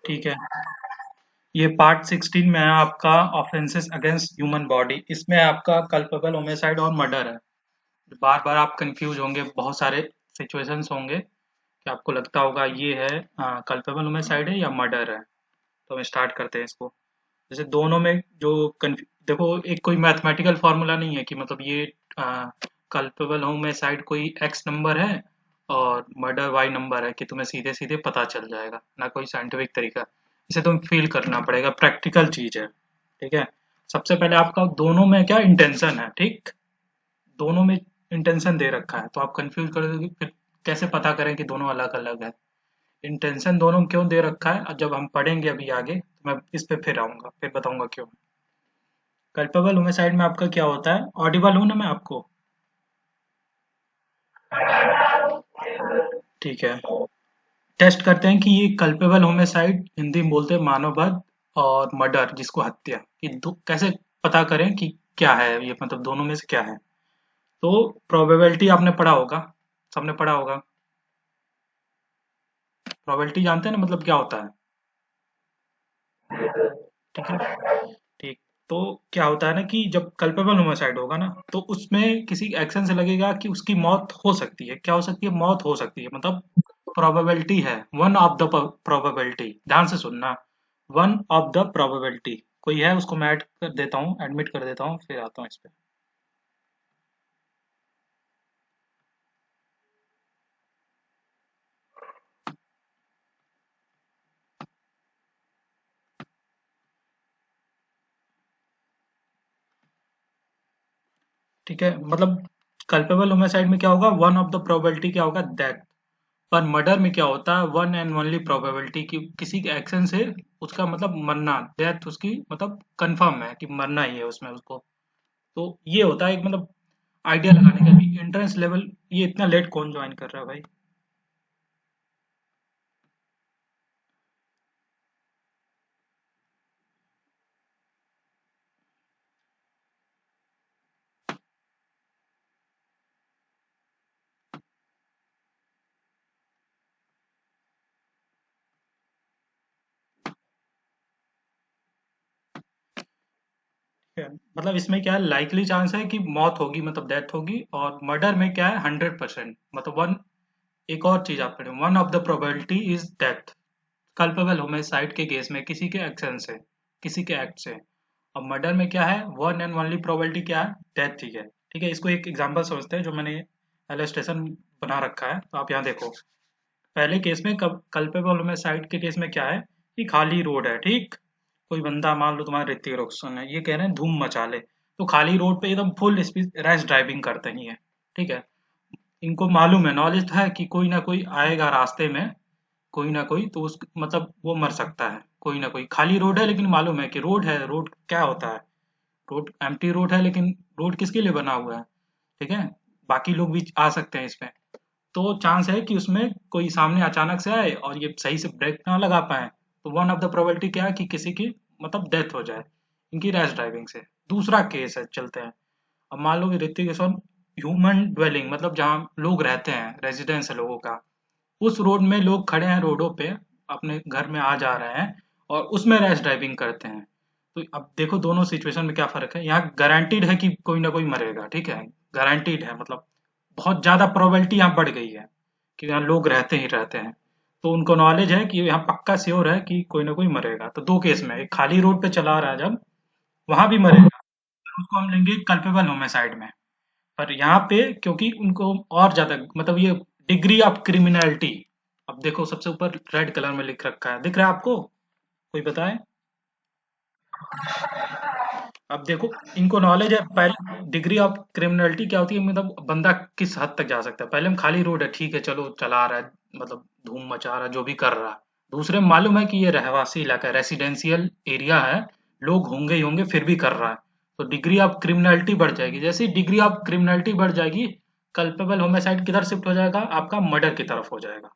ठीक है। ये पार्ट 16 में है आपका ऑफेंसेस अगेंस्ट ह्यूमन बॉडी। इसमें आपका कल्पेबल होमिसाइड और मर्डर है। बार बार आप कंफ्यूज होंगे, बहुत सारे सिचुएशंस होंगे कि आपको लगता होगा ये है कल्पेबल होमिसाइड है या मर्डर है। तो हम स्टार्ट करते हैं इसको। जैसे दोनों में जो देखो, एक कोई मैथमेटिकल फॉर्मूला नहीं है कि मतलब ये कल्पेबल होमिसाइड कोई एक्स नंबर है और मर्डर वाई नंबर है कि तुम्हें सीधे सीधे पता चल जाएगा, ना कोई साइंटिफिक तरीका। इसे तुम फील करना पड़ेगा, प्रैक्टिकल चीज है। ठीक है। सबसे पहले आपका दोनों में क्या इंटेंशन है, ठीक। दोनों में इंटेंशन दे रखा है, तो आप कंफ्यूज करोगे कि फिर कैसे पता करें कि दोनों अलग अलग है। इंटेंशन दोनों में क्यों दे रखा है, और जब हम पढ़ेंगे अभी आगे तो मैं इस पे फिर आऊंगा, फिर बताऊंगा क्यों। कल्पेबल होमिसाइड में आपका क्या होता है, ऑडिबल हूं ना मैं आपको? ठीक है। टेस्ट करते हैं कि ये कल्पेबल होमिसाइड, हिंदी में बोलते हैं मानववध, और मर्डर जिसको हत्या, कैसे पता करें कि क्या है ये, मतलब दोनों में से क्या है। तो प्रोबेबिलिटी आपने पढ़ा होगा, सबने पढ़ा होगा। प्रोबेबिलिटी जानते हैं ना, मतलब क्या होता है? ठीक है। ठीक। तो क्या होता है ना कि जब कल्पेबल होमिसाइड होगा ना, तो उसमें किसी एक्शन से लगेगा कि उसकी मौत हो सकती है। क्या हो सकती है? मौत हो सकती है, मतलब प्रोबेबिलिटी है, वन ऑफ द प्रोबेबिलिटी। ध्यान से सुनना, वन ऑफ द प्रोबेबिलिटी कोई है, उसको मैं ऐड कर देता हूँ, एडमिट कर देता हूँ, फिर आता हूँ इस पे। ठीक है, मतलब कल्पेबल होमिसाइड में क्या होगा, वन ऑफ द प्रोबेबिलिटी क्या होगा, डेथ। पर मर्डर में क्या होता है, वन एंड ओनली प्रोबेबिलिटी कि किसी के एक्शन से उसका मतलब मरना, डेथ उसकी मतलब कंफर्म है कि मरना ही है उसमें उसको। तो ये होता है एक मतलब आइडिया लगाने का कि एंट्रेंस लेवल। ये इतना लेट कौन ज्वाइन कर रहा है भाई? ठीक है, मतलब इसमें क्या है, लाइकली चांस है कि मौत होगी, मतलब डेथ होगी। और मर्डर में क्या है, 100%, मतलब वन। एक और चीज आप पढ़े, one of the probability is death. Culpable homicide के केस में किसी के एक्शन से, किसी के एक्ट से। अब मर्डर में क्या है, वन एंड ओनली प्रोबेबिलिटी क्या है, डेथ। ठीक है। ठीक है, इसको एक एग्जांपल समझते हैं जो मैंने एलस्ट्रेशन बना रखा है, तो आप यहाँ देखो। पहले केस में कल्पेबल होमिसाइड के केस में क्या है कि खाली रोड है, ठीक। कोई बंदा, मान लो तुम्हारा ऋतिक रोशन है, ये कह रहे हैं धूम मचा ले, तो खाली रोड पे एकदम फुल स्पीड रैश ड्राइविंग करते ही है। ठीक है। इनको मालूम है, नॉलेज है कि कोई ना कोई आएगा रास्ते में, कोई ना कोई, तो उस मतलब वो मर सकता है। कोई ना कोई खाली रोड है, लेकिन मालूम है कि रोड है। रोड क्या होता है, रोड एम्प्टी रोड है, लेकिन रोड किसके लिए बना हुआ है? ठीक है, बाकी लोग भी आ सकते हैं इसमें। तो चांस है कि उसमें कोई सामने अचानक से आए और ये सही से ब्रेक ना लगा पाए, तो वन ऑफ द प्रोबेबिलिटी क्या है कि किसी की मतलब डेथ हो जाए इनकी रैश ड्राइविंग से। दूसरा केस है, चलते हैं। अब मान लो कि ऋतिक रोशन, ह्यूमन ड्वेलिंग मतलब जहाँ लोग रहते हैं, रेजिडेंस है लोगों का, उस रोड में लोग खड़े हैं रोडों पे, अपने घर में आ जा रहे हैं, और उसमें रैश ड्राइविंग करते हैं। तो अब देखो दोनों सिचुएशन में क्या फर्क है। यहाँ गारंटीड है कि कोई ना कोई मरेगा, ठीक है, गारंटीड है, मतलब बहुत ज्यादा प्रोबेबिलिटी यहाँ बढ़ गई है कि यहाँ लोग रहते ही रहते हैं। तो उनको नॉलेज है कि यहाँ पक्का श्योर है कि कोई ना कोई मरेगा। तो दो केस में, एक खाली रोड पे चला रहा है जब, वहां भी मरेगा, तो उसको हम लेंगे कल्पेबल होमिसाइड में। पर यहाँ पे क्योंकि उनको और ज्यादा मतलब ये डिग्री ऑफ क्रिमिनलिटी, अब देखो सबसे ऊपर रेड कलर में लिख रखा है, दिख रहा है आपको? कोई बताए? अब देखो, इनको नॉलेज है पहले डिग्री ऑफ क्रिमिनलिटी क्या होती है, मतलब बंदा किस हद तक जा सकता है। पहले हम खाली रोड है, ठीक है, चलो चला रहा है, मतलब धूम मचा रहा है, जो भी कर रहा है। दूसरे में मालूम है कि ये रहवासी इलाका है, रेसिडेंशियल एरिया है, लोग होंगे ही होंगे, फिर भी कर रहा है। तो डिग्री ऑफ क्रिमिनलिटी बढ़ जाएगी। जैसे ही डिग्री ऑफ क्रिमिनलिटी बढ़ जाएगी, कल्पेबल होमिसाइड किधर शिफ्ट हो जाएगा, आपका मर्डर की तरफ हो जाएगा।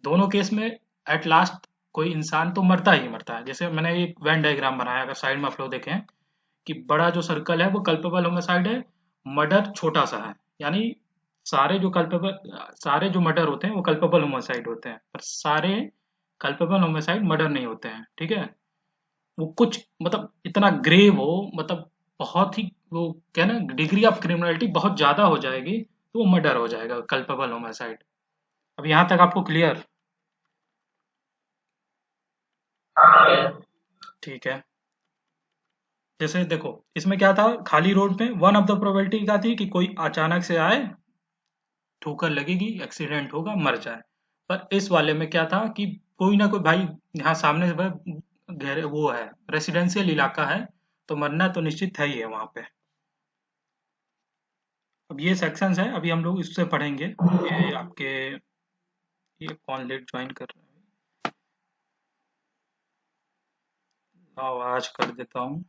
दोनों केस में एट लास्ट कोई इंसान तो मरता ही मरता है। जैसे मैंने एक वेन डायग्राम बनाया, अगर साइड में आप लोग देखें कि बड़ा जो सर्कल है वो कल्पेबल होमिसाइड है, मर्डर छोटा सा है। यानी सारे जो मर्डर होते हैं वो कल्पेबल होमिसाइड होते हैं, पर सारे कल्पेबल होमिसाइड मर्डर नहीं होते हैं, ठीक है। वो कुछ मतलब इतना ग्रेव हो, मतलब बहुत ही वो क्या ना डिग्री ऑफ क्रिमिनलिटी बहुत ज्यादा हो जाएगी, तो वो मर्डर हो जाएगा कल्पेबल होमिसाइड। अब यहाँ तक आपको क्लियर? ठीक है। जैसे देखो इसमें क्या था, खाली रोड में वन ऑफ द प्रोबेबिलिटी क्या थी कि कोई अचानक से आए, ठोकर लगेगी, एक्सीडेंट होगा, मर जाए। पर इस वाले में क्या था कि कोई ना कोई भाई यहाँ सामने से घेरे वो है, रेसिडेंशियल इलाका है, तो मरना तो निश्चित है ही है वहां पे। अब ये सेक्शंस है, अभी हम लोग इससे पढ़ेंगे। ये आपके, ये कौन लेट ज्वाइन कर रहा है? आवाज कर देता हूँ।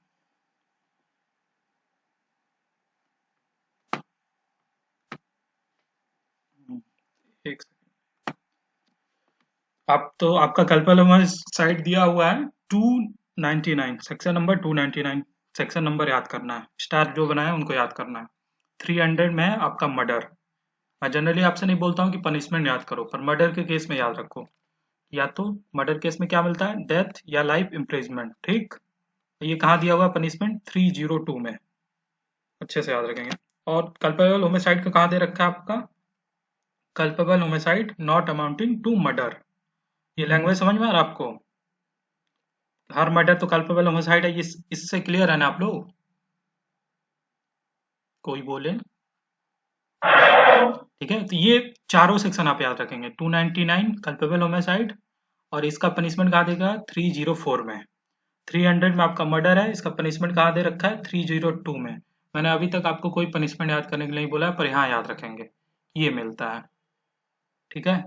एक आप तो आपका कल्पल साइट दिया हुआ है 299, सेक्शन नंबर 299, सेक्शन नंबर याद करना है, स्टार जो बनाया उनको याद करना है। 300 में है आपका मर्डर। मैं जनरली आपसे नहीं बोलता हूँ कि पनिशमेंट याद करो, पर मर्डर के केस में याद रखो। या तो मर्डर केस में क्या मिलता है, डेथ या लाइफ इम्प्रिजमेंट, ठीक। ये कहाँ दिया हुआ है पनिशमेंट, 302 में, अच्छे से याद रखेंगे। और कल्पेबल होमिसाइड का कहाँ दे रखा है आपका, culpable homicide not amounting to murder. ये लैंग्वेज समझ में आ रहा है आपको? हर मर्डर तो कल्पेबल होमिसाइड है, इससे क्लियर है ना आप लोग? कोई बोले? ठीक है, तो ये चारों सेक्शन आप याद रखेंगे। 299 कल्पेबल होमिसाइड, और इसका पनिशमेंट कहाँ देगा, 304 में। 300 में आपका मर्डर है, इसका पनिशमेंट कहाँ दे रखा है, 302 में। मैंने अभी तक आपको कोई पनिशमेंट याद करने के लिए नहीं बोला है, पर यहाँ याद रखेंगे, ये मिलता है। ठीक है,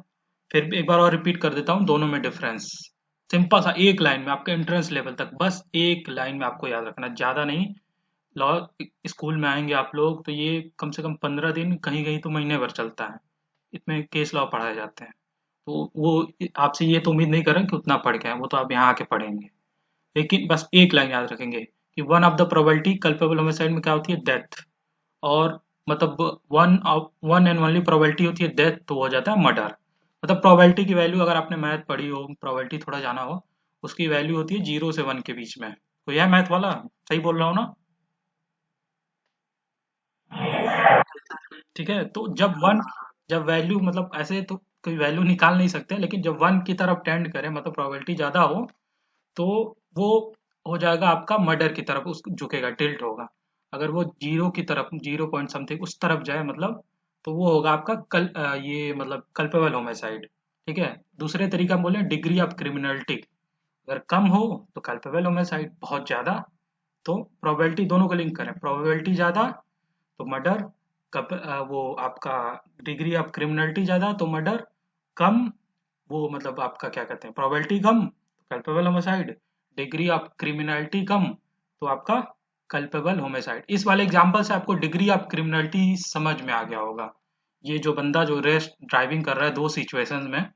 फिर एक बार और रिपीट कर देता हूँ दोनों में डिफरेंस। सिंपल सा एक लाइन में आपके एंट्रेंस लेवल तक, बस एक लाइन में आपको याद रखना, ज्यादा नहीं। लॉ स्कूल में आएंगे आप लोग तो ये कम से कम 15 दिन, कहीं कहीं तो महीने भर चलता है, इसमें केस लॉ पढ़ाए जाते हैं। तो वो आपसे ये तो उम्मीद नहीं करें कि उतना पढ़ के आए, वो तो आप यहाँ आके पढ़ेंगे। लेकिन बस एक लाइन याद रखेंगे कि one of the probability culpable homicide में क्या होती है, डेथ। और मतलब वन एंड ओनली प्रोबेबिलिटी होती है डेथ, तो हो जाता है मर्डर। मतलब प्रोबेबिलिटी की वैल्यू, अगर आपने मैथ पढ़ी हो, प्रोबेबिलिटी थोड़ा जाना हो, उसकी वैल्यू होती है 0 से 1 के बीच में। तो यह मैथ वाला सही बोल रहा हूँ ना? ठीक है, तो जब वैल्यू मतलब ऐसे तो कोई वैल्यू निकाल नहीं सकते, लेकिन जब 1 की तरफ टेंड करे, मतलब प्रोबेबिलिटी ज्यादा हो, तो वो हो जाएगा आपका मर्डर की तरफ, उस झुकेगा, टिल्ट होगा। अगर वो 0 की तरफ, 0 पॉइंट समथिंग उस तरफ जाए, मतलब तो वो होगा आपका ये मतलब कल्पेबल होमिसाइड। ठीक है, दूसरे तरीका हम बोले डिग्री ऑफ क्रिमिनलिटी, अगर कम हो तो कल्पेबल होमिसाइड, बहुत ज्यादा तो प्रोबेबिलिटी, दोनों को लिंक करें, प्रोबेबिलिटी ज्यादा तो मर्डर, वो आपका डिग्री ऑफ क्रिमिनलिटी ज्यादा तो मर्डर, कम वो मतलब आपका क्या कहते हैं, प्रोबेबिलिटी कम तो culpable homicide, degree of criminality कम तो आपका कल्पेबल होमिसाइड। इस वाले एग्जांपल से आपको डिग्री ऑफ क्रिमिनलिटी समझ में आ गया होगा। ये जो बंदा जो रेस ड्राइविंग कर रहा है दो सिचुएशंस में,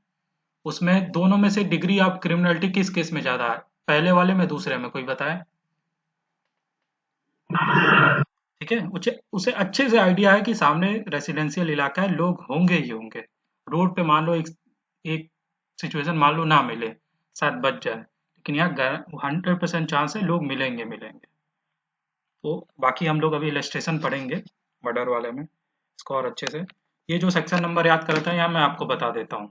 उसमें दोनों में से डिग्री ऑफ क्रिमिनलिटी किस केस में ज्यादा है, पहले वाले में दूसरे में, कोई बताए? ठीक है, उसे उसे अच्छे से आइडिया है कि सामने रेसिडेंशियल इलाका है, लोग होंगे ही होंगे। रोड पे मान लो एक सिचुएशन मान लो ना मिले, शायद बच जाए, लेकिन यहाँ 100% चांस है लोग मिलेंगे मिलेंगे। तो बाकी हम लोग अभी इलस्ट्रेशन पढ़ेंगे मर्डर वाले में, इसको और अच्छे से। ये जो सेक्शन नंबर याद करता है यहाँ मैं आपको बता देता हूँ।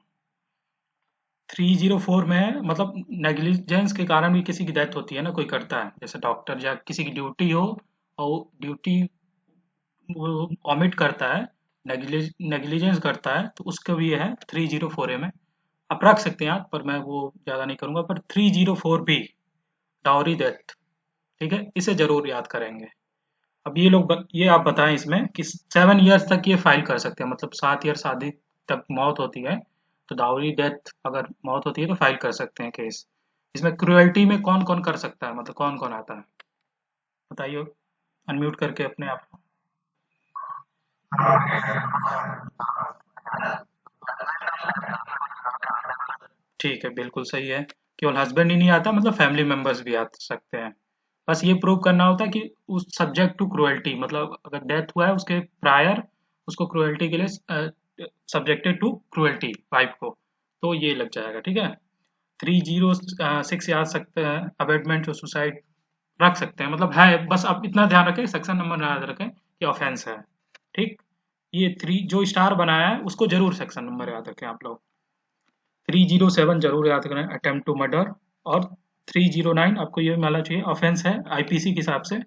304 में है, मतलब नेग्लिजेंस के कारण भी किसी की डेथ होती है ना, कोई करता है, जैसे डॉक्टर या किसी की ड्यूटी हो और ड्यूटी वो ऑमिट करता है, नेग्लिजेंस करता है, तो उसका भी ये है 304A में। आप रख सकते हैं यार, पर मैं वो ज़्यादा नहीं करूंगा, पर 304B डाउरी डेथ, ठीक है, इसे जरूर याद करेंगे। अब ये लोग ये आप बताएं इसमें कि 7 ईयर्स तक ये फाइल कर सकते हैं, मतलब 7 ईयर शादी तक मौत होती है तो डाउरी डेथ अगर मौत होती है तो फाइल कर सकते हैं केस। इसमें क्रुएल्टी में कौन कौन कर सकता है, मतलब कौन कौन आता है, बताइए, अनम्यूट करके अपने आप। ठीक है, बिल्कुल सही है। केवल हस्बैंड ही नहीं आता, मतलब फैमिली मेंबर्स भी आ सकते हैं। बस ये प्रूव करना होता है कि उस सब्जेक्ट टू क्रुएल्टी, मतलब अगर डेथ हुआ है उसके प्रायर उसको क्रुएल्टी के लिए सब्जेक्टेड टू क्रुएल्टी वाइफ को, तो ये लग जाएगा, ठीक है। 306 याद सकते हैं, अबेटमेंट और सुसाइड रख सकते हैं, मतलब है, बस आप इतना ध्यान रखें, सेक्शन नंबर याद रखें कि ऑफेंस है। ठीक, ये थ्री जो स्टार बनाया है उसको जरूर सेक्शन नंबर याद रखें आप लोग। 307 जरूर याद करें, अटेम्प्ट टू मर्डर। और 309 आपको ये मानना चाहिए ऑफेंस है आईपीसी के हिसाब से।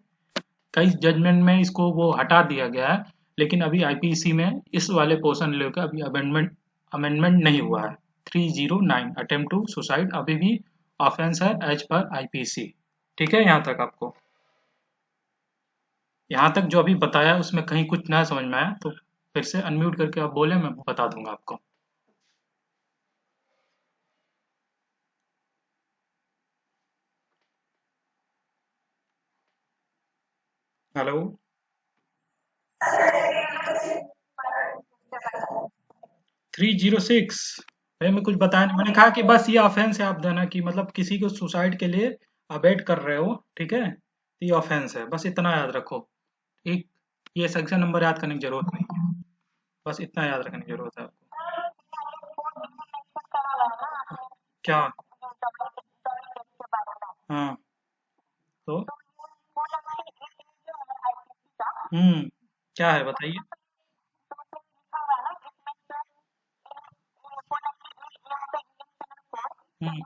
कई जजमेंट में इसको वो हटा दिया गया है, लेकिन अभी आईपीसी में इस वाले पोर्शन लेकर अभी अमेंडमेंट अमेंडमेंट नहीं हुआ है। 309 अटेम्प्ट टू सुसाइड अभी भी ऑफेंस है एज पर आईपीसी। ठीक है, यहाँ तक आपको, यहाँ तक जो अभी बताया उसमें कहीं कुछ ना समझ में आया तो फिर से अनम्यूट करके आप बोले, मैं बता दूंगा आपको। हेलो। 306 भाई मैं कुछ बताया नहीं, मैंने कहा कि बस ये ऑफेंस है, आप देना कि मतलब किसी को सुसाइड के लिए अबेट कर रहे हो, ठीक है, तो ये ऑफेंस है, बस इतना याद रखो। ठीक, ये सेक्शन नंबर याद करने की जरूरत नहीं है, बस इतना याद रखने की जरूरत है आपको। क्या? हाँ, तो क्या है बताइए। हम्म।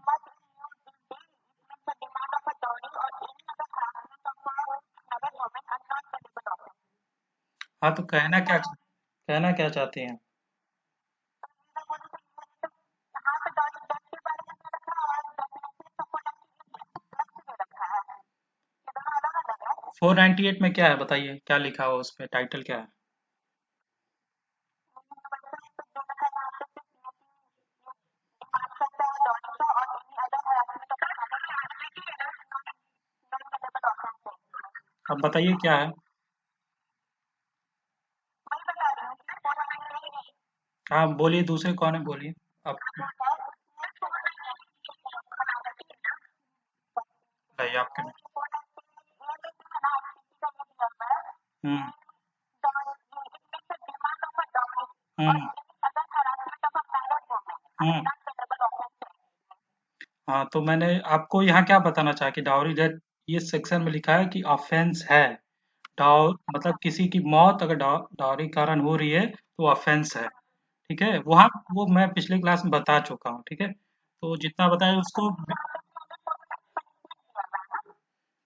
हाँ, तो कहना क्या चाहते हैं? 498 में क्या है बताइए, क्या लिखा हुआ उस पे, टाइटल क्या है? अब बताइए क्या है। हाँ बोलिए, दूसरे कौन है बोलिए। अब बताइए आपके। हम्म। हम्म। हम्म। हाँ, तो मैंने आपको यहाँ क्या बताना चाहा कि डाउरी डेथ, ये सेक्शन में लिखा है कि ऑफेंस है। मतलब किसी की मौत अगर डाउरी कारण हो रही है तो ऑफेंस है। ठीक है, वहाँ वो मैं पिछले क्लास में बता चुका हूँ, ठीक है, तो जितना बताया उसको।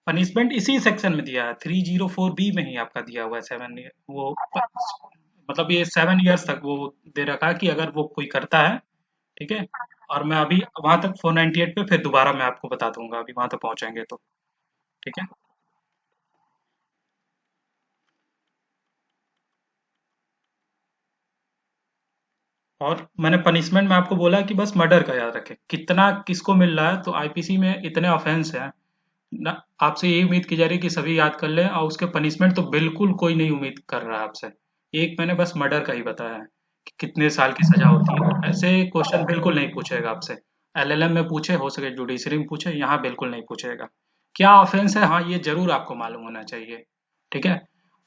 पनिशमेंट इसी सेक्शन में दिया है, 304 बी में ही आपका दिया हुआ है, 7 ईयर वो मतलब ये 7 ईयर्स तक वो दे रखा है कि अगर वो कोई करता है। ठीक है, और मैं अभी वहां तक 498 पे फिर दोबारा मैं आपको बता दूंगा, अभी वहां तक पहुंचेंगे तो। ठीक है, और मैंने पनिशमेंट में आपको बोला कि बस मर्डर का याद रखें, कितना किसको मिल रहा है, तो आईपीसी में इतने ऑफेंस हैं ना। आपसे यही उम्मीद की जा रही है कि सभी याद कर लें, और उसके पनिशमेंट तो बिल्कुल कोई नहीं उम्मीद कर रहा है आपसे। एक मैंने बस मर्डर का ही बताया है कि कितने साल की सजा होती है, ऐसे क्वेश्चन बिल्कुल नहीं पूछेगा आपसे। एलएलएम में पूछे, हो सके जुडिशरी में पूछे, यहाँ बिल्कुल नहीं पूछेगा। क्या ऑफेंस है, हाँ ये जरूर आपको मालूम होना चाहिए। ठीक है,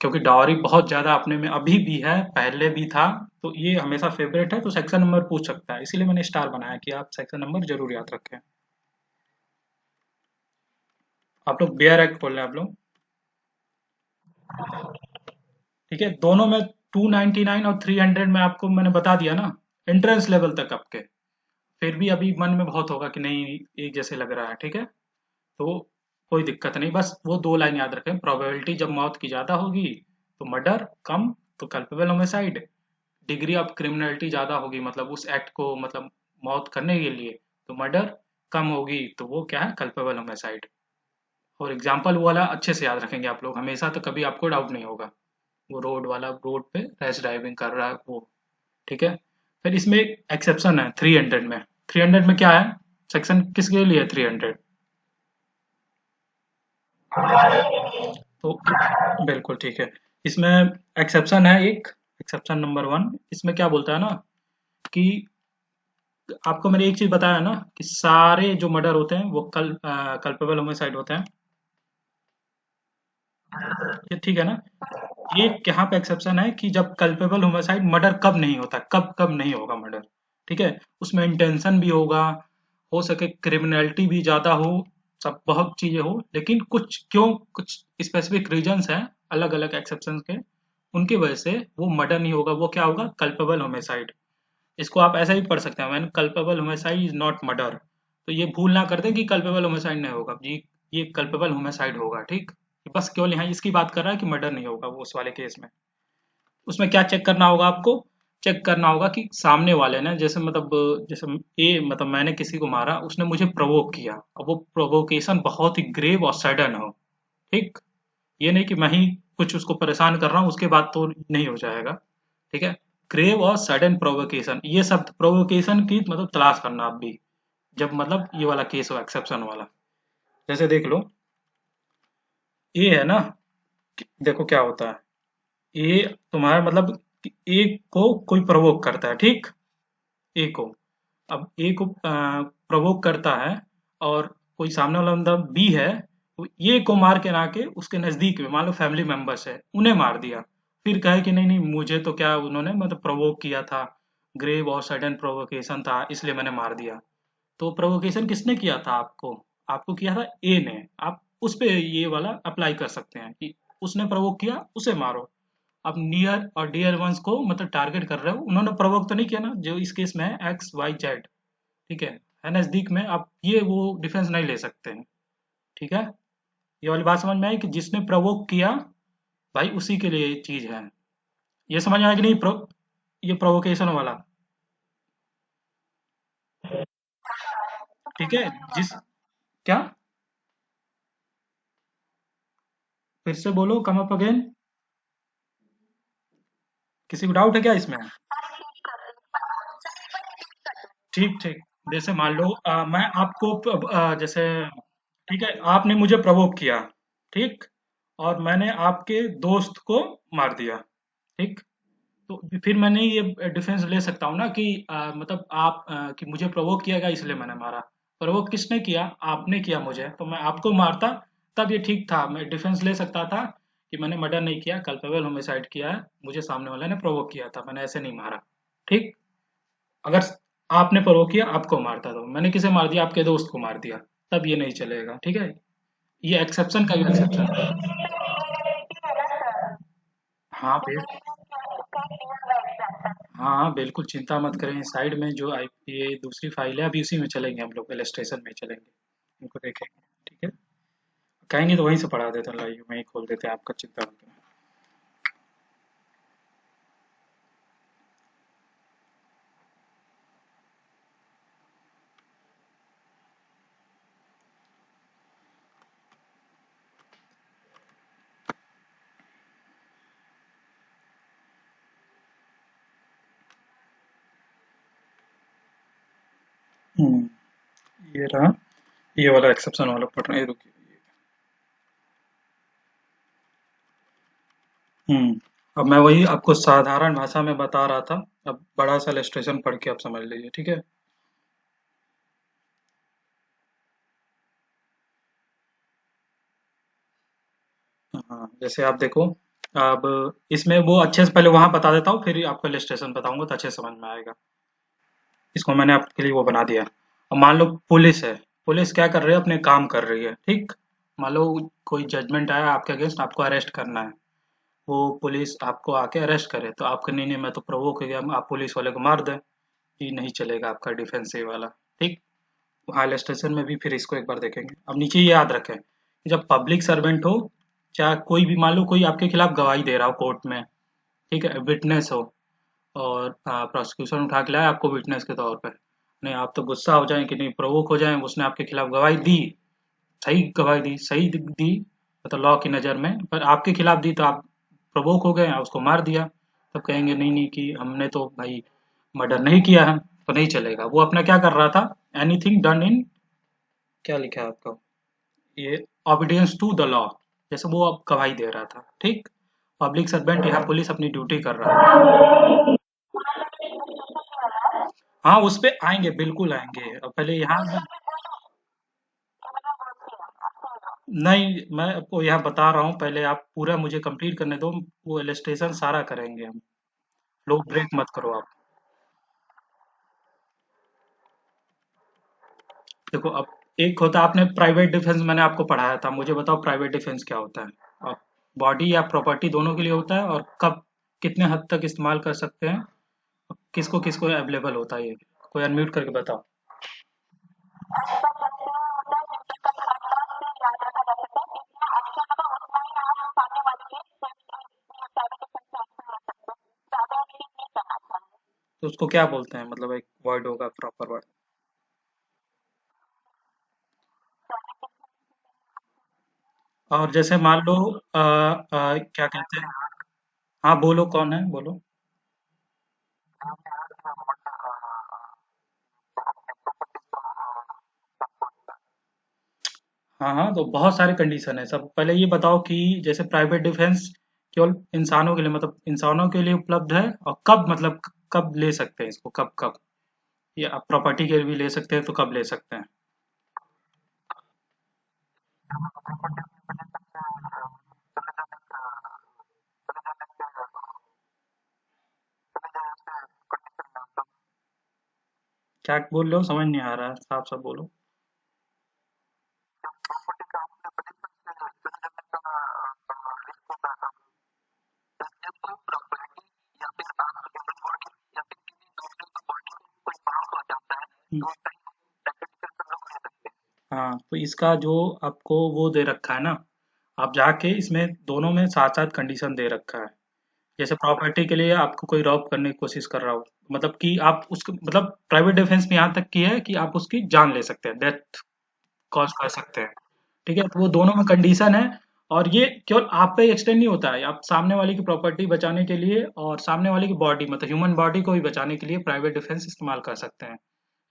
क्योंकि डाउरी बहुत ज्यादा अपने में अभी भी है, पहले भी था, तो ये हमेशा फेवरेट है, तो सेक्शन नंबर पूछ सकता है, इसीलिए मैंने स्टार बनाया कि आप सेक्शन नंबर जरूर याद रखें। आप लोग बेयर एक्ट बोल रहे हैं आप लोग। ठीक है, दोनों में 299 और 300 में आपको मैंने बता दिया ना, एंट्रेंस लेवल तक आपके। फिर भी अभी मन में बहुत होगा कि नहीं एक जैसे लग रहा है, ठीक है, तो कोई दिक्कत नहीं, बस वो दो लाइन याद रखें, प्रोबेबिलिटी जब मौत की ज्यादा होगी तो मर्डर, कम तो culpable homicide. Degree of criminality ज्यादा होगी, मतलब उस एक्ट को मतलब मौत करने के लिए, तो मर्डर, कम होगी तो वो क्या है, कल्पेबल होमिसाइड। और एग्जाम्पल वाला अच्छे से याद रखेंगे आप लोग हमेशा, तो कभी आपको डाउट नहीं होगा। वो रोड वाला, रोड पे रैश ड्राइविंग कर रहा है वो। ठीक है, फिर इसमें एक एक्सेप्शन है 300 में। 300 में क्या है, सेक्शन किसके लिए है 300? तो बिल्कुल ठीक है, इसमें एक्सेप्शन है एक, एक्सेप्शन नंबर 1, इसमें क्या बोलता है ना कि आपको मैंने एक चीज बताया ना कि सारे जो मर्डर होते हैं वो कल्पेबल होमिसाइड होते हैं। ये ठीक है ना, ये यहाँ पे एक्सेप्शन है कि जब कल्पेबल होमिसाइड, मर्डर कब नहीं होता, कब कब नहीं होगा मर्डर। ठीक है, उसमें इंटेंशन भी होगा, हो सके क्रिमिनलिटी भी ज़्यादा हो, सब बहुत चीज़ें हो, लेकिन कुछ स्पेसिफिक रीजंस हैं, अलग अलग एक्सेप्शन के, उनकी वजह से वो मर्डर नहीं होगा, वो क्या होगा, कल्पेबल होमिसाइड। इसको आप ऐसा ही पढ़ सकते हैं, when culpable homicide is not murder. तो ये भूल ना कर दें कि कल्पेबल होमिसाइड नहीं होगा जी, ये कल्पेबल होमिसाइड होगा, ठीक। बस केवल यहाँ इसकी बात कर रहा है कि मर्डर नहीं होगा वो उस वाले केस में। उसमें क्या चेक करना होगा आपको, चेक करना होगा कि सामने वाले ने, जैसे मतलब जैसे मतलब मैंने किसी को मारा, उसने मुझे प्रोवोक किया, और वो प्रोवोकेशन बहुत ही ग्रेव और सडन हो, ठीक। ये नहीं कि मैं ही कुछ उसको परेशान कर रहा हूँ उसके बाद तो नहीं हो जाएगा, ठीक है। ग्रेव और सडन प्रोवोकेशन, ये सब प्रोवोकेशन की मतलब तलाश करना आप भी, जब मतलब ये वाला केस हो एक्सेप्शन वाला। जैसे देख लो, ये है ना, देखो क्या होता है, ये तुम्हारा मतलब कि ए को कोई प्रवोक करता है, ठीक। ए को, अब ए को प्रवोक करता है, और कोई सामने वाला बंदा बी है, तो ये को मार के ना के उसके नजदीक में मान लो फैमिली मेंबर्स है, उन्हें मार दिया। फिर कहे कि नहीं नहीं, मुझे तो क्या उन्होंने मतलब प्रवोक किया था, ग्रेव और सडन प्रोवोकेशन था इसलिए मैंने मार दिया। तो प्रोवोकेशन किसने किया था आपको, आपको किया था ए ने। आप उस पे ये वाला अप्लाई कर सकते हैं कि उसने प्रवोक किया, उसे मारो। आप नियर और डियर वंस को मतलब टारगेट कर रहे हो, उन्होंने प्रवोक तो नहीं किया ना, जो इस केस में है एक्स वाई जेड, ठीक है नजदीक में, आप ये वो डिफेंस नहीं ले सकते हैं, ठीक है। ये वाली बात समझ में आई कि जिसने प्रवोक किया, भाई उसी के लिए ये चीज है। ये समझ में आया कि नहीं, ये प्रोवोकेशन वाला, ठीक है। जिस क्या, फिर से बोलो, कम अप अगेन। किसी को डाउट है क्या इसमें? ठीक ठीक। जैसे मान लो मैं आपको जैसे, ठीक है, आपने मुझे प्रवोक किया, ठीक, और मैंने आपके दोस्त को मार दिया, ठीक। तो फिर मैंने ये डिफेंस ले सकता हूँ ना कि मतलब आप कि मुझे प्रवोक किया गया इसलिए मैंने मारा। प्रवोक किसने किया, आपने किया मुझे, तो मैं आपको मारता, तब ये ठीक था, मैं डिफेंस ले सकता था कि मैंने मर्डर नहीं किया, कल्पेबल होमिसाइड किया है, मुझे सामने वाले ने प्रवोक किया था, मैंने ऐसे नहीं मारा, ठीक। अगर आपने प्रवोक किया, आपको मारता, तो मैंने किसे मार दिया, आपके दोस्त को मार दिया, तब ये नहीं चलेगा, ठीक है। ये एक्सेप्शन का एक्सेप्शन है। हाँ फिर, हाँ हाँ बिल्कुल, चिंता मत करें, साइड में जो आई ये दूसरी फाइल है, अभी उसी में चलेंगे हम लोग, इलस्ट्रेशन में चलेंगे, इनको देखेंगे, ठीक है। कहेंगे तो वहीं से पढ़ा देते हैं, लाइए वहीं खोल देते हैं, आपका चिंता मत करें। ये रहा, ये वाला एक्सेप्शन वाला पढ़ रहे हैं, रुकिए। अब मैं वही आपको साधारण भाषा में बता रहा था, अब बड़ा सा इलस्ट्रेशन पढ़ के आप समझ लीजिए, ठीक है। हाँ जैसे आप देखो, अब इसमें वो अच्छे से पहले वहां बता देता हूँ, फिर आपको इलस्ट्रेशन बताऊंगा तो अच्छे से समझ में आएगा। इसको मैंने आपके लिए वो बना दिया। अब मान लो पुलिस है, पुलिस क्या कर रही है, अपने काम कर रही है, ठीक। मान लो कोई जजमेंट आया आपके अगेंस्ट, आपको अरेस्ट करना है, वो पुलिस आपको आके अरेस्ट करे, तो आपका नहीं नहीं मैं तो प्रोवोक हो गया, आप पुलिस वाले को मार दें, ये नहीं चलेगा आपका डिफेंसिव वाला, ठीक। हाई स्टेशन में भी फिर इसको एक बार देखेंगे। अब नीचे ये याद रखें कि जब पब्लिक सर्वेंट हो, चाहे कोई भी, मान लो कोई आपके खिलाफ गवाही दे रहा हो कोर्ट में, ठीक है, विटनेस हो, और प्रोसिक्यूशन उठा के लाया आपको विटनेस के तौर पे, नहीं आप तो गुस्सा हो जाएं कि नहीं, प्रोवोक हो जाएं, उसने आपके खिलाफ गवाही दी, सही गवाही दी, सही दी, मतलब लॉ की नज़र में, पर आपके खिलाफ दी तो आप प्रोवोक हो गए, उसको मार दिया, तब कहेंगे नहीं नहीं कि हमने तो भाई मर्डर नहीं किया है, तो नहीं चलेगा। वो अपना क्या कर रहा था, एनीथिंग डन इन, क्या लिखा है आपका, ये ऑबिडियंस टू द लॉ, जैसे वो अब गवाही दे रहा था, ठीक। पब्लिक सर्वेंट यहाँ पुलिस अपनी ड्यूटी कर रहा है। हाँ उस पे आएंगे, बिल्कुल आएंगे, अब पहले यहाँ नहीं, मैं आपको यहाँ बता रहा हूँ, पहले आप पूरा मुझे कंप्लीट करने दो, वो इलस्ट्रेशन सारा करेंगे हम लोग, ब्रेक मत करो आप। देखो अब एक होता है, आपने प्राइवेट डिफेंस मैंने आपको पढ़ाया था, मुझे बताओ प्राइवेट डिफेंस क्या होता है? और बॉडी या प्रॉपर्टी दोनों के लिए होता है, और कब कितने हद तक इस्तेमाल कर सकते हैं, किसको किसको अवेलेबल होता है, ये कोई अनम्यूट करके बताओ। तो उसको क्या बोलते हैं, मतलब एक वर्ड होगा प्रॉपर वर्ड। और जैसे मान लो क्या कहते हैं, हाँ बोलो कौन है, बोलो। हाँ हाँ, तो बहुत सारे कंडीशन है। सब पहले ये बताओ कि जैसे प्राइवेट डिफेंस केवल इंसानों के लिए, मतलब इंसानों के लिए उपलब्ध है, और कब, मतलब कब ले सकते हैं इसको, कब कब, ये आप प्रॉपर्टी के लिए भी ले सकते हैं, तो कब ले सकते हैं? क्या बोल रहे हो, समझ नहीं आ रहा है, साफ साफ बोलो। हम्म, हाँ, तो इसका जो आपको वो दे रखा है ना, आप जाके इसमें दोनों में साथ साथ कंडीशन दे रखा है। जैसे प्रॉपर्टी के लिए आपको कोई रॉब करने की कोशिश कर रहा हो, मतलब कि आप उसको, मतलब प्राइवेट डिफेंस में यहाँ तक की है कि आप उसकी जान ले सकते हैं, डेथ कॉज कर सकते हैं। ठीक है, तो वो दोनों में कंडीशन है। और ये केवल आप पे एक्सटेंड नहीं होता है, आप सामने वाले की प्रॉपर्टी बचाने के लिए और सामने वाले की बॉडी, मतलब ह्यूमन बॉडी को भी बचाने के लिए प्राइवेट डिफेंस इस्तेमाल कर सकते हैं।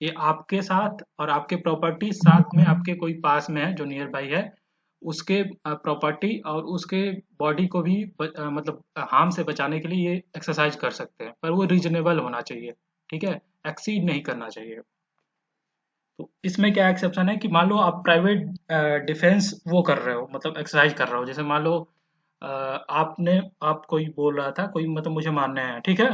ये आपके साथ और आपके प्रॉपर्टी साथ में, आपके कोई पास में है जो नियर बाई है, उसके प्रॉपर्टी और उसके बॉडी को भी मतलब हार्म से बचाने के लिए ये एक्सरसाइज कर सकते हैं, पर वो रीजनेबल होना चाहिए। ठीक है, एक्सीड नहीं करना चाहिए। तो इसमें क्या एक्सेप्शन है कि मान लो आप प्राइवेट डिफेंस वो कर रहे हो, मतलब एक्सरसाइज कर रहे हो, जैसे मान लो आपने, आप कोई बोल रहा था, कोई मतलब मुझे मारने आया, ठीक है,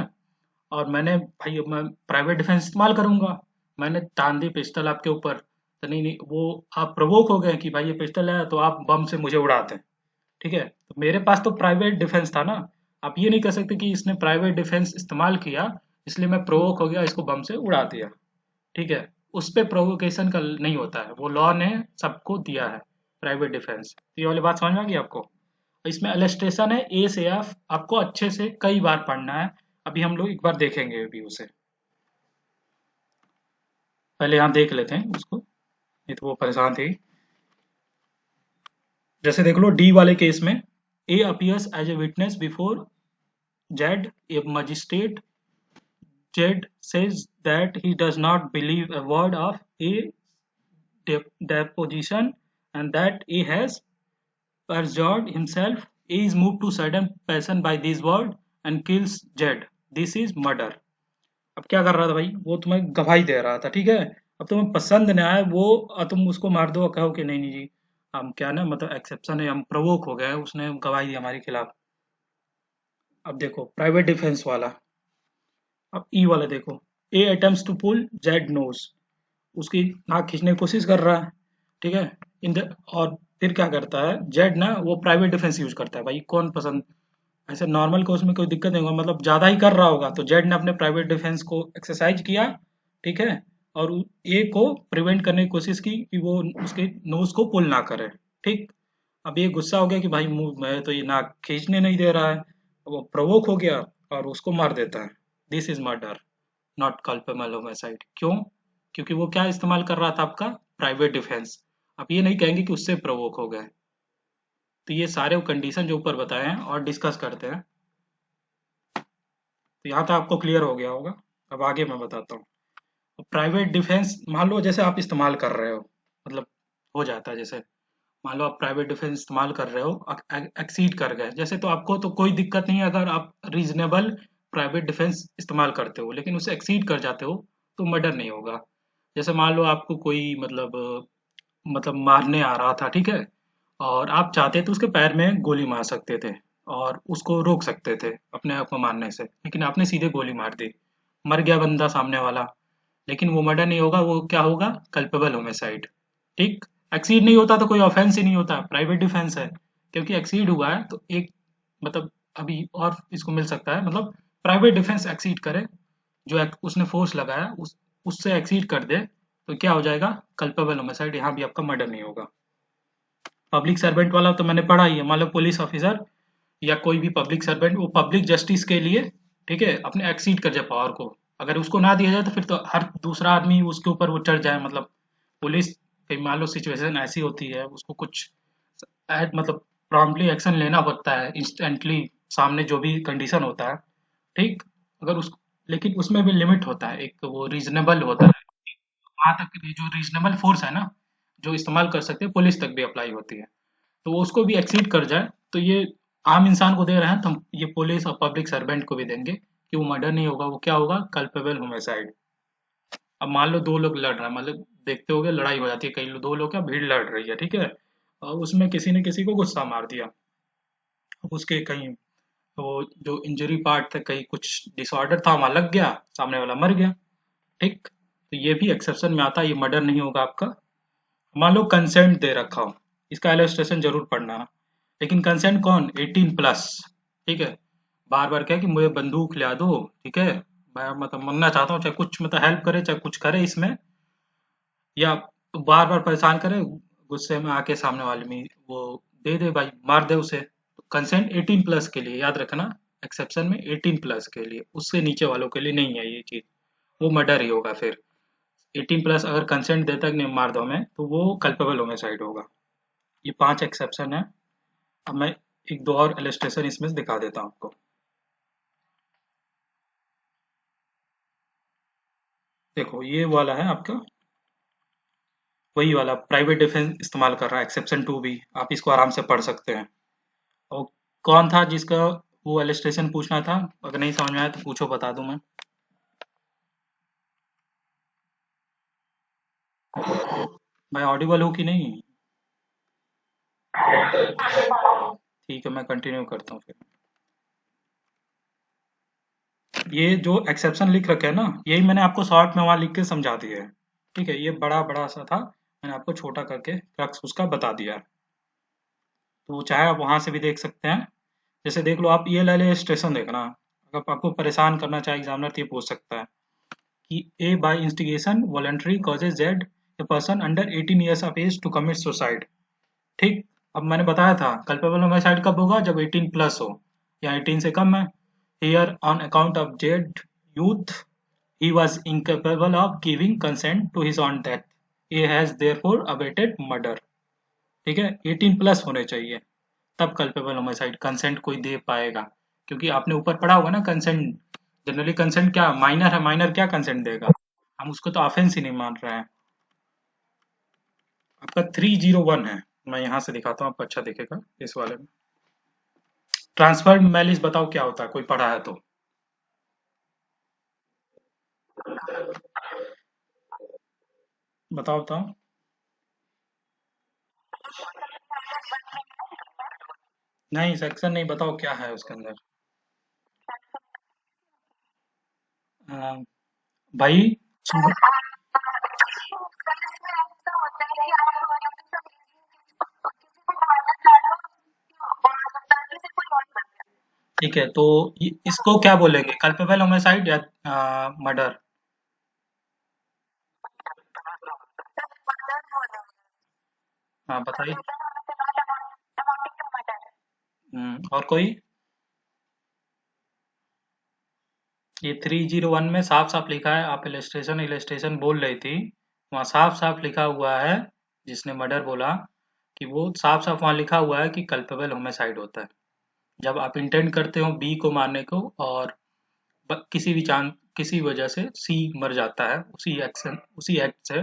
और मैंने भाई मैं प्राइवेट डिफेंस इस्तेमाल करूंगा, मैंने तान दी पिस्टल आपके ऊपर, तो नहीं नहीं, वो आप प्रवोक हो गए कि भाई ये पिस्टल है, तो आप बम से मुझे उड़ाते हैं। ठीक है, तो मेरे पास तो प्राइवेट डिफेंस था ना। आप ये नहीं कर सकते कि इसने प्राइवेट डिफेंस इस्तेमाल किया, इसलिए मैं प्रोवोक हो गया, इसको बम से उड़ा दिया। ठीक है, उस पे प्रोवोकेशन का नहीं होता है, वो लॉ ने सबको दिया है प्राइवेट डिफेंस। तो ये वाली बात समझ में आ गई आपको? इसमें इलस्ट्रेशन है ए से एफ, आपको अच्छे से कई बार पढ़ना है। अभी हम लोग एक बार देखेंगे अभी उसे, पहले यहाँ देख लेते हैं उसको, नहीं तो वो परेशान थी। जैसे देख लो डी वाले केस में, A appears as a witness before Z, A magistrate, Z says that he does not believe a word of a deposition, and that A has perjured himself. A is moved to sudden passion by this word and kills Z. This is murder. अब क्या कर रहा था भाई, वो तुम्हें गवाही दे रहा था, ठीक है। अब तुम्हें पसंद नहीं आया वो, तुम उसको मार दो और कहो कि नहीं नहीं जी, हम क्या ना, मतलब एक्सेप्शन है, हम प्रवोक हो गए, उसने गवाही दी हमारे खिलाफ। अब देखो प्राइवेट डिफेंस वाला, अब ई वाला देखो, A attempts to pull Z nose, उसकी नाक खींचने की कोशिश कर रहा है। ठीक है, इन द, और फिर क्या करता है जेड ना, वो प्राइवेट डिफेंस यूज करता है, भाई कौन पसंद, ऐसे नॉर्मल को उसमें कोई दिक्कत नहीं होगा, मतलब ज्यादा ही कर रहा होगा, तो जेड ने अपने प्राइवेट डिफेंस को एक्सरसाइज किया। ठीक है, और ए को प्रिवेंट करने की कोशिश की कि वो उसके नोज को पुल ना करे। ठीक, अब ये गुस्सा हो गया कि भाई मुंह मैं तो ये नाक खींचने नहीं दे रहा है, वो प्रवोक हो गया और उसको मार देता है। This is murder, not culpable homicide. क्यों? क्योंकि वो क्या इस्तेमाल कर रहा था, आपका प्राइवेट डिफेंस। आप ये नहीं कहेंगे कि उससे प्रवोक हो गए। तो ये सारे कंडीशन जो ऊपर बताए हैं और डिस्कस करते हैं, तो यहाँ तक आपको क्लियर हो गया होगा। अब आगे मैं बताता हूँ। प्राइवेट डिफेंस मान लो जैसे आप इस्तेमाल कर रहे हो, मतलब हो जाता है, जैसे मान लो आप प्राइवेट डिफेंस इस्तेमाल कर रहे हो, एक्सीड कर गए जैसे, तो आपको तो कोई दिक्कत नहीं है अगर आप रीजनेबल प्राइवेट डिफेंस इस्तेमाल करते हो, लेकिन उसे एक्सीड कर जाते हो तो मर्डर नहीं होगा। जैसे मान लो आपको कोई मतलब मारने आ रहा था, ठीक है, और आप चाहते तो उसके पैर में गोली मार सकते थे और उसको रोक सकते थे अपने आप को मारने से, लेकिन आपने सीधे गोली मार दी, मर गया बंदा सामने वाला। लेकिन वो मर्डर नहीं होगा, वो क्या होगा, कल्पेबल होमिसाइड। ठीक। एक्सीड नहीं होता तो कोई ऑफेंस ही नहीं होता, प्राइवेट डिफेंस है। क्योंकि एक्सीड हुआ है तो एक मतलब अभी और इसको मिल सकता है, मतलब प्राइवेट डिफेंस एक्सीड करे, जो उसने फोर्स लगाया उससे एक्सीड कर दे, तो क्या हो जाएगा, कल्पेबल होमिसाइड। यहाँ भी आपका मर्डर नहीं होगा। पब्लिक सर्वेंट वाला तो मैंने पढ़ा ही है, मान लो पुलिस ऑफिसर या कोई भी पब्लिक सर्वेंट, वो पब्लिक जस्टिस के लिए, ठीक है, अपने एक्सीड कर जाए पावर को, अगर उसको ना दिया जाए तो फिर तो हर दूसरा आदमी उसके ऊपर वो चढ़ जाए, मतलब पुलिस, कहीं मान लो सिचुएशन ऐसी होती है, उसको कुछ मतलब प्रॉम्प्टली एक्शन लेना पड़ता है इंस्टेंटली, सामने जो भी कंडीशन होता है, ठीक। अगर उस लेकिन उसमें भी लिमिट होता है, एक वो रीजनेबल होता है, वहां तक भी जो रीजनेबल फोर्स है ना, जो इस्तेमाल कर सकते हैं, पुलिस तक भी अप्लाई होती है। तो वो उसको भी एक्सीड कर जाए तो ये आम इंसान को दे रहे हैं, तो हम ये पुलिस और पब्लिक सर्वेंट को भी देंगे कि वो मर्डर नहीं होगा, वो क्या होगा, कल्पेबल होमिसाइड। अब मान लो दो लोग लड़ रहे हैं, मतलब देखते होगे लड़ाई हो जाती है, कई दो लोग क्या भीड़ लड़ रही है, ठीक है, और उसमें किसी ने किसी को गुस्सा मार दिया, अब उसके कहीं वो जो इंजरी पार्ट थे, कहीं कुछ डिसऑर्डर था वहां लग गया, सामने वाला मर गया, ठीक। तो ये भी एक्सेप्शन में आता है, ये मर्डर नहीं होगा आपका। मान लो कंसेंट दे रखा हो, इसका इलस्ट्रेशन जरूर पढ़ना। लेकिन कंसेंट कौन, 18+, ठीक है। बार बार क्या है कि मुझे बंदूक लिया दो, ठीक है, मैं मतलब मरना चाहता हूँ, चाहे कुछ मतलब हेल्प करे चाहे कुछ करे इसमें, या बार बार परेशान करे, गुस्से में आके सामने वाले में वो दे दे भाई, मार दे उसे। कंसेंट 18+ के लिए याद रखना, एक्सेप्शन में 18+ के लिए, उससे नीचे वालों के लिए नहीं है ये चीज, वो मर्डर ही होगा फिर। 18+ अगर कंसेंट देता कि नहीं मार दो हमें, तो वो कल्पेबल होमिसाइड होगा। ये 5 एक्सेप्शन है। अब मैं एक दो और इलस्ट्रेशन इसमें से दिखा देता हूँ आपको। देखो ये वाला है आपका, वही वाला प्राइवेट डिफेंस इस्तेमाल कर रहा है, एक्सेप्शन 2 भी, आप इसको आराम से पढ़ सकते हैं। और कौन था जिसका वो इलस्ट्रेशन पूछना था, अगर नहीं समझ में आया तो पूछो, बता दूं मैं। मैं ऑडिबल हूँ कि नहीं? ठीक है, मैं कंटिन्यू करता हूँ फिर। ये जो एक्सेप्शन लिख रखे हैं ना, यही मैंने आपको शॉर्ट में वहां लिख के समझा दिया है, ठीक है। ये बड़ा बड़ा सा था, मैंने आपको छोटा करके क्रक्स उसका बता दिया है। तो चाहे आप वहां से भी देख सकते हैं। जैसे देख लो, आप ये ले ले स्टेशन देखना, अगर आपको परेशान करना चाहे एग्जामिनर तो ये पूछ सकता है कि A by instigation voluntary causes Z a person under 18 years of age to commit suicide, ठीक। अब मैंने बताया था कल्पेबल होमिसाइड कब होगा, जब 18+ हो या 18 से कम है। Here on account of Z youth he was incapable of giving consent to his own death, he has therefore abetted murder, ठीक है। 18+ होने चाहिए, तब कल्पेबल होमिसाइड कंसेंट कोई दे पाएगा। क्योंकि आपने ऊपर पढ़ा होगा ना, कंसेंट जनरली कंसेंट क्या माइनर है, माइनर क्या कंसेंट देगा, हम उसको तो ऑफेंस ही नहीं मान रहे हैं। आपका 301 है, मैं यहाँ से दिखाता हूँ, आपको अच्छा दिखेगा इस वाले में। ट्रांसफर्ड मैलिस बताओ क्या होता है, कोई पढ़ा है तो। बताओ बताओ। नहीं सेक्शन नहीं, बताओ क्या है उसके अंदर। अ, भाई ठीक है, तो इसको क्या बोलेंगे, कल्पेबल होमिसाइड या मर्डर? हाँ बताइए। और कोई? ये 301 में साफ साफ लिखा है, आप इलस्ट्रेशन इलस्ट्रेशन बोल रही थी, वहाँ साफ साफ लिखा हुआ है, जिसने मर्डर बोला कि वो साफ साफ वहाँ लिखा हुआ है कि कल्पेबल होमिसाइड होता है जब आप इंटेंड करते हो बी को मारने को, और किसी भी चांस किसी वजह से सी मर जाता है उसी एक्शन उसी एक्ट से,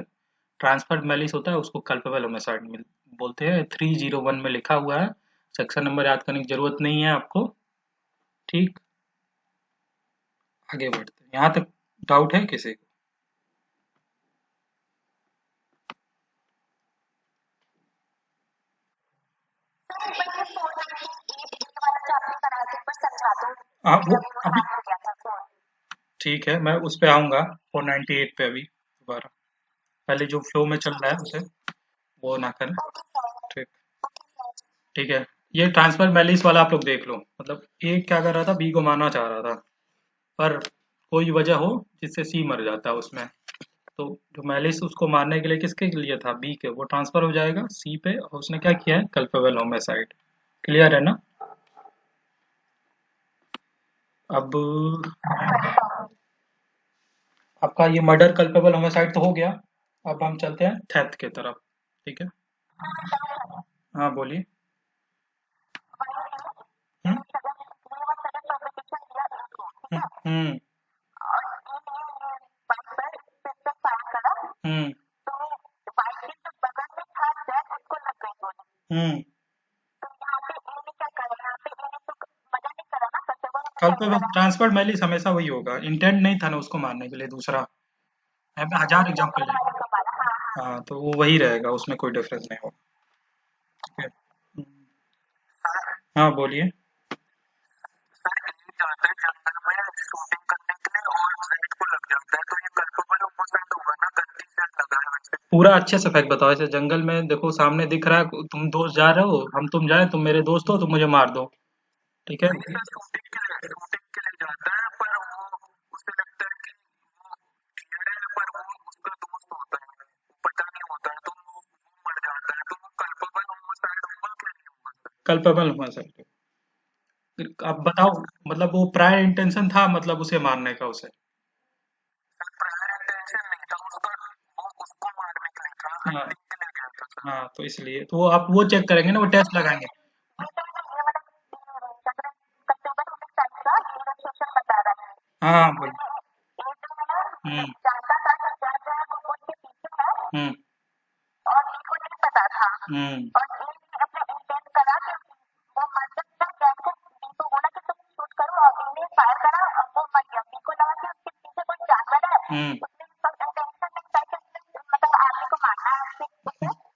ट्रांसफर्ड मैलिस होता है, उसको कल्पेबल होमिसाइड बोलते हैं। 301 में लिखा हुआ है, सेक्शन नंबर याद करने की जरूरत नहीं है आपको, ठीक। आगे बढ़ते हैं, यहाँ तक डाउट है किसी को? हाँ वो अभी ठीक है, मैं उस पे आऊंगा 498 पे अभी। दोबारा पहले जो फ्लो में चल रहा है उसे वो ना करें। ठीक। ठीक है। ये ट्रांसफर मैलिस वाला आप लोग देख लो, मतलब ए क्या कर रहा था, बी को मारना चाह रहा था, पर कोई वजह हो जिससे सी मर जाता है उसमें, तो जो मैलिस उसको मारने के लिए किसके लिए था, बी के, वो ट्रांसफर हो जाएगा सी पे, और उसने क्या किया है, कल्पेबल होमिसाइड। क्लियर है ना? अब आपका ये मर्डर कल्पेबल होमिसाइड तो हो गया। अब हम चलते हैं थेफ्ट की तरफ। ठीक है। हाँ बोलिए। हम्म। हम्म। हम्म। हम्म। कल्पेबल ट्रांसफर्ड मैलिस हमेशा वही होगा, इंटेंट नहीं था ना उसको मारने के लिए दूसरा। यहाँ पे हजार एग्जाम्पल है। हाँ तो वो वही रहेगा, उसमें कोई डिफरेंस नहीं होगा। ठीक है। हाँ बोलिए। पूरा अच्छे से फैक्ट बताओ, ऐसे जंगल में देखो सामने दिख रहा है, तुम दोस्त जा रहे हो, हम तुम जाए, तुम मेरे दोस्त हो, तुम मुझे मार दो। ठीक है। कल्पेबल हुआ सर। अब बताओ, मतलब वो प्रायर इंटेंशन था मतलब उसे मारने का उसे। हाँ। हाँ तो इसलिए तो वो आप वो चेक करेंगे ना, वो टेस्ट लगाएंगे। हाँ हाँ बोलिए। हम्म। हम्म। हम्म। हम्म।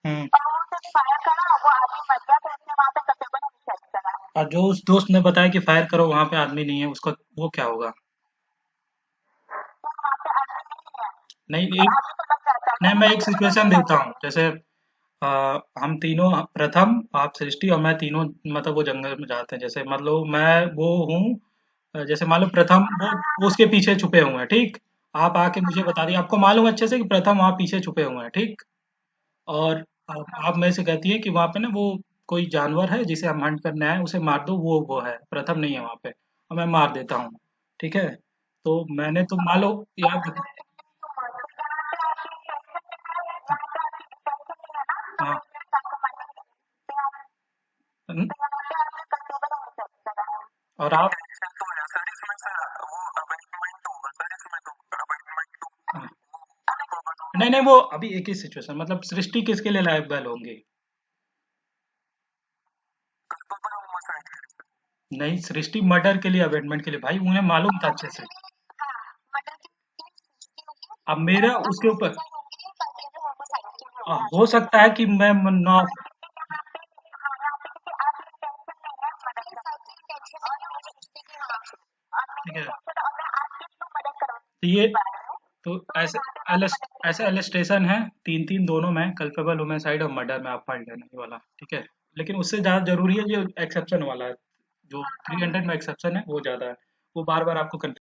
हम्म। और जो उस दोस्त ने बताया कि फायर करो वहां पे आदमी नहीं है, उसका वो क्या होगा? नहीं एक, नहीं मैं एक सिचुएशन देता हूँ, जैसे हम तीनों, प्रथम, आप सृष्टि और मैं तीनों, मतलब वो जंगल में जाते हैं, जैसे मतलब मैं वो हूँ, जैसे मान लो प्रथम वो उसके पीछे छुपे हुए हैं, ठीक। आप आके मुझे बता दिए, आपको मालूम है अच्छे से कि प्रथम वहाँ पीछे छुपे हुए हैं, ठीक। और आप मेरे से कहती है कि वहाँ पे ना वो कोई जानवर है जिसे हम हंट करने आए, उसे मार दो, वो है, प्रथम नहीं है वहाँ पे, और मैं मार देता हूँ। ठीक है। तो मैंने तो मान लो यार। हाँ। हम्म। और आप। हाँ। नहीं नहीं, वो अभी एक ही सिचुएशन, मतलब सृष्टि किसके लिए लायबल होंगे? नहीं, सृष्टि मर्डर के लिए, अबेटमेंट के लिए, भाई उन्हें मालूम था अच्छे से। अब मेरा उसके ऊपर हो सकता है कि मैं नौ। ठीक है। तो ये तो ऐसे ऐसे एलिस्टेशन है, तीन तीन दोनों में, कल्पेबल होमिसाइड और मर्डर में आप फाइंड करने वाला। ठीक है। लेकिन उससे ज्यादा जरूरी है जो एक्सेप्शन वाला है, जो 300 में एक्सेप्शन है वो ज्यादा है, वो बार बार आपको